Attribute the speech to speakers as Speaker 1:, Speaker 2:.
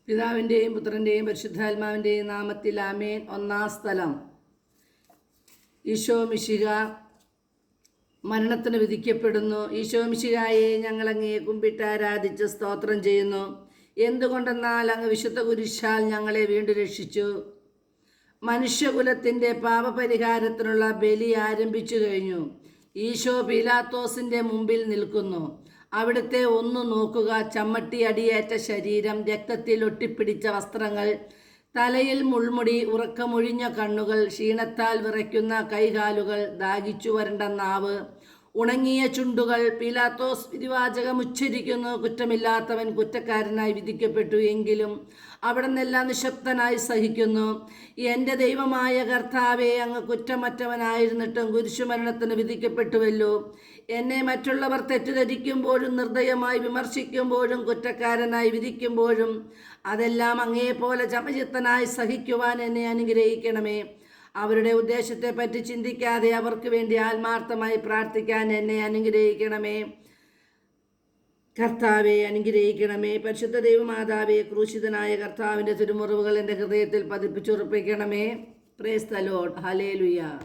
Speaker 1: പിതാവിൻ്റെയും പുത്രൻ്റെയും പരിശുദ്ധാത്മാവിൻ്റെയും നാമത്തിൽ ആമേൻ. ഒന്നാം സ്ഥലം. ഈശോ മിശിഹ മരണത്തിന് വിധിക്കപ്പെടുന്നു. ഈശോ മിശിഹായെ ഞങ്ങൾ അങ്ങയെ കുമ്പിട്ട് ആരാധിച്ച് സ്തോത്രം ചെയ്യുന്നു. എന്തുകൊണ്ടെന്നാൽ അങ്ങ് വിശുദ്ധ കുരിശാൽ ഞങ്ങളെ വീണ്ടും രക്ഷിച്ചു. മനുഷ്യകുലത്തിൻ്റെ പാപപരിഹാരത്തിനുള്ള ബലി ആരംഭിച്ചു കഴിഞ്ഞു. ഈശോ പീലാത്തോസിൻ്റെ മുമ്പിൽ നിൽക്കുന്നു. അവിടുത്തെ ഒന്ന് നോക്കുക. ചമ്മട്ടി അടിയേറ്റ ശരീരം, രക്തത്തിൽ ഒട്ടിപ്പിടിച്ച വസ്ത്രങ്ങൾ, തലയിൽ മുൾമുടി, ഉറക്കമൊഴിഞ്ഞ കണ്ണുകൾ, ക്ഷീണത്താൽ വിറയ്ക്കുന്ന കൈകാലുകൾ, ദാഹിച്ചു വരണ്ട നാവ്, ഉണങ്ങിയ ചുണ്ടുകൾ. പീലാത്തോസ് വിധിവാചകം ഉച്ചരിക്കുന്നു. കുറ്റമില്ലാത്തവൻ കുറ്റക്കാരനായി വിധിക്കപ്പെട്ടു, എങ്കിലും അവിടെ നിന്നെല്ലാം നിശബ്ദനായി സഹിക്കുന്നു. എൻ്റെ ദൈവമായ കർത്താവേ, അങ്ങ് കുറ്റമറ്റവനായിരുന്നിട്ടും കുരിശുമരണത്തിന് വിധിക്കപ്പെട്ടുവല്ലോ. എന്നെ മറ്റുള്ളവർ തെറ്റിദ്ധരിക്കുമ്പോഴും നിർദ്ദയമായി വിമർശിക്കുമ്പോഴും കുറ്റക്കാരനായി വിധിക്കുമ്പോഴും അതെല്ലാം അങ്ങേപോലെ ചമചിത്തനായി സഹിക്കുവാൻ എന്നെ അനുഗ്രഹിക്കണമേ. അവരുടെ ഉദ്ദേശത്തെപ്പറ്റി ചിന്തിക്കാതെ അവർക്ക് വേണ്ടി ആത്മാർത്ഥമായി പ്രാർത്ഥിക്കാൻ എന്നെ അനുഗ്രഹിക്കണമേ. കർത്താവെ അനുഗ്രഹിക്കണമേ. പരിശുദ്ധ ദൈവമാതാവേ, ക്രൂശിതനായ കർത്താവിൻ്റെ തിരുമുറിവുകൾ എൻ്റെ ഹൃദയത്തിൽ പതിപ്പിച്ചുറപ്പിക്കണമേ. Praise the lord. ഹല്ലേലൂയ.